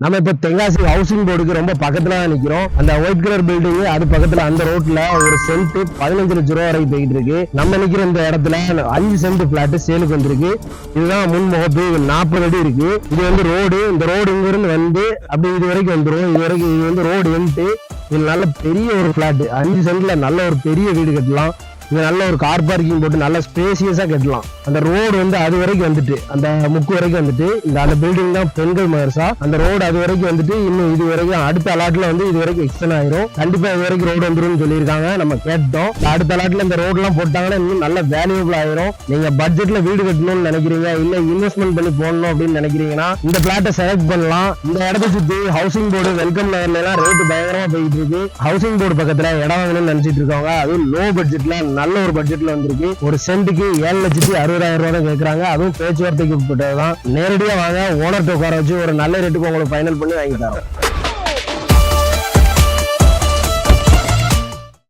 நம்ம இப்ப தென்காசி ஹவுசிங் போர்டுக்கு ரொம்ப பக்கத்துல தான் நிக்கிறோம். அந்த ஒயிட் கலர் பில்டிங் அது பக்கத்துல அந்த ரோட்ல ஒரு சென்ட் 15 லட்சம் ரூபாய் வரைக்கும் போயிட்டு இருக்கு. நம்ம நிக்கிற இந்த இடத்துல 5 சென்ட் பிளாட் சேலுக்கு வந்திருக்கு. இதுதான் முன் முகப்பு, 40 அடி இருக்கு. இது வந்து ரோடு. இந்த ரோடு இங்க இருந்து வந்து அப்படி இது வரைக்கும் வந்துடும். இது வரைக்கும் இது வந்து ரோடு எண்டு. இது நல்ல பெரிய ஒரு பிளாட். 5 சென்ட்ல நல்ல ஒரு பெரிய வீடு கட்டலாம். இங்க நல்ல ஒரு கார் பார்க்கிங் போட்டு நல்ல ஸ்பேசியஸா கட்டலாம். அந்த ரோடு வந்து அது வரைக்கும் வந்துட்டு அந்த முக்கு வரைக்கும் வந்துட்டு இந்த அந்த பில்டிங் தான் பெண்கள் மதரசா. அந்த ரோடு அது வரைக்கும் வந்துட்டு இன்னும் இது வரைக்கும் அடுத்த அலாட்ல வந்து இது வரைக்கும் எக்ஸ்டெண்ட் ஆயிரும். கண்டிப்பா இது வரைக்கும் ரோடு வந்துடும் சொல்லியிருக்காங்க. நம்ம கேட்டோம். அடுத்த அலாட்ல இந்த ரோடு எல்லாம் போட்டாங்கன்னா இன்னும் நல்ல வேல்யூபிள் ஆயிரும். நீங்க பட்ஜெட்ல வீடு கட்டணும்னு நினைக்கிறீங்க, இல்ல இன்வெஸ்ட்மெண்ட் பண்ணி போடணும் அப்படின்னு நினைக்கிறீங்கன்னா இந்த பிளாட்டை செலக்ட் பண்ணலாம். இந்த இடத்த சுத்தி ஹவுசிங் போர்டு வெல்கம் நகர்ல எல்லாம் ரேட்டு பயங்கரமா போயிட்டு இருக்கு. ஹவுசிங் போர்டு பக்கத்துல இடம் வாங்கணும்னு நினைச்சிட்டு இருக்காங்க. அதுவும் லோ பட்ஜெட்ல நல்ல ஒரு பட்ஜெட்ல வந்திருக்கு. ஒரு சென்ட்டுக்கு 7,60,000 ரூபாய் தான் கேட்கறாங்க. அதுவும் பேச்சுவார்த்தைக்கு உட்பட்டதுதான். நேரடியா வாங்க, ஓனர்ட்ட உட்கார வச்சு ஒரு நல்ல ரேட்டுக்கு உங்களுக்கு ஃபைனல் பண்ணி வாங்கி தரோம்.